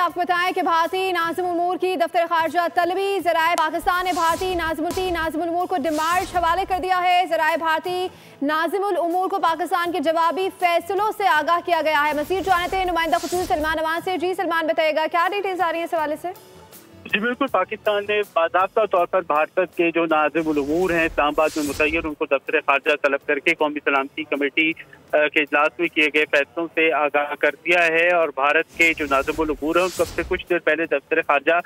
आपको बताएं कि भारतीय नाज़िम उमूर की दफ्तर खारजा तलबी ज़राए पाकिस्तान ने भारतीय नाज़िम उमूर को डिमार्च हवाले कर दिया है। ज़राए भारतीय नाज़िम उमूर को पाकिस्तान के जवाबी फैसलों से आगाह किया गया है। मज़ीद जानते हैं नुमाइंदा खुसूसी सलमान अवान से। जी सलमान, बताइएगा क्या डिटेल्स आ रही है इस हवाले से? जी बिल्कुल, पाकिस्तान ने बाज़ाब्ता तौर पर भारत के जो नाज़िम उल उमूर हैं इस्लामाबाद में मुतय्यर, उनको दफ्तर खारजा तलब करके कौमी सलामती कमेटी के इजलास में किए गए फैसलों से आगाह कर दिया है। और भारत के जो नाज़िम उल उमूर हैं उनको अब से कुछ देर पहले दफ्तर खारजा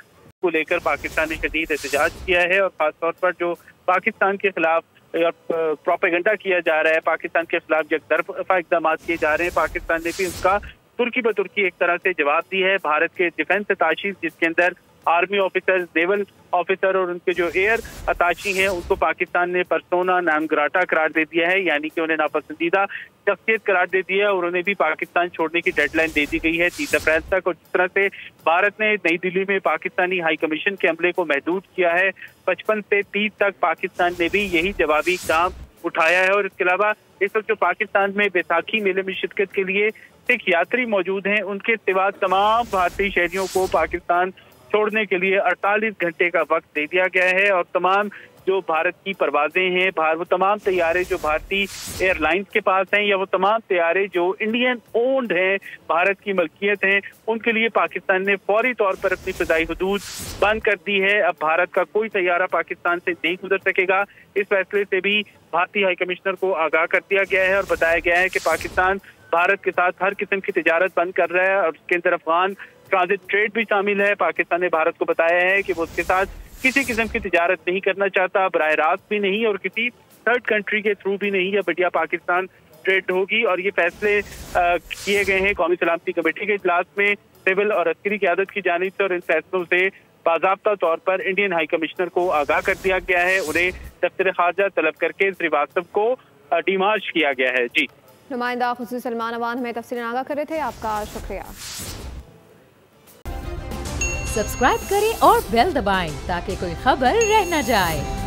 को लेकर पाकिस्तान ने शदीद एहतजाज किया है। और खासतौर पर जो पाकिस्तान के खिलाफ प्रोपेगेंडा किया जा रहा है, पाकिस्तान के खिलाफ यकतरफा इक़दाम किए जा रहे हैं, पाकिस्तान ने भी उसका तुर्की ब तुर्की एक तरह से जवाब दी है। भारत के डिफेंस अताशी, जिसके अंदर आर्मी ऑफिसर, नेवल ऑफिसर और उनके जो एयर अताशी हैं, उनको पाकिस्तान ने पर्सोना नॉन ग्राटा करार दे दिया है, यानी कि उन्हें नापसंदीदा शख्सियत करार दे दिया है। और उन्हें भी पाकिस्तान छोड़ने की डेडलाइन दे दी गई है 30 अप्रैल तक। और जिस तरह से भारत ने नई दिल्ली में पाकिस्तानी हाई कमीशन के हमले को महदूद किया है, 55 से 30 तक पाकिस्तान ने भी यही जवाबी काम उठाया है। और इसके अलावा इस वक्त जो पाकिस्तान में बैसाखी मेले में शिरकत के लिए सिख यात्री मौजूद हैं, उनके सिवा तमाम भारतीय शहरियों को पाकिस्तान छोड़ने के लिए 48 घंटे का वक्त दे दिया गया है। और तमाम जो भारत की परवाजें हैं, वो तमाम तैयारे जो भारतीय एयरलाइंस के पास हैं, या वो तमाम तैयारे जो इंडियन ओन्ड हैं, भारत की मलकियत हैं, उनके लिए पाकिस्तान ने फौरी तौर पर अपनी फ़िज़ाई हुदूद बंद कर दी है। अब भारत का कोई तैयारा पाकिस्तान से नहीं गुजर सकेगा। इस फैसले से भी भारतीय हाई कमिश्नर को आगाह कर दिया गया है और बताया गया है कि पाकिस्तान भारत के साथ हर किस्म की तिजारत बंद कर रहा है और उसके अंदर अफगान ट्रांजिट ट्रेड भी शामिल है। पाकिस्तान ने भारत को बताया है कि वो उसके साथ किसी किस्म की तिजारत नहीं करना चाहता, बराह रास्त भी नहीं और किसी थर्ड कंट्री के थ्रू भी नहीं। या बढ़िया पाकिस्तान ट्रेड होगी। और ये फैसले किए गए हैं कौमी सलामती कमेटी के इजलास में सिविल और अस्करी क़यादत की जानिब से। और इन फैसलों से बाज़ाब्ता तौर पर इंडियन हाई कमिश्नर को आगाह कर दिया गया है, उन्हें दफ्तर खारजा तलब करके श्रीवास्तव को डिमार्च किया गया है। जी, नुमाइंदा खुसूसी सलमान अवान हमें तफसील आगाह कर रहे थे, आपका शुक्रिया। सब्सक्राइब करें और बेल दबाएं ताकि कोई खबर रह न जाए।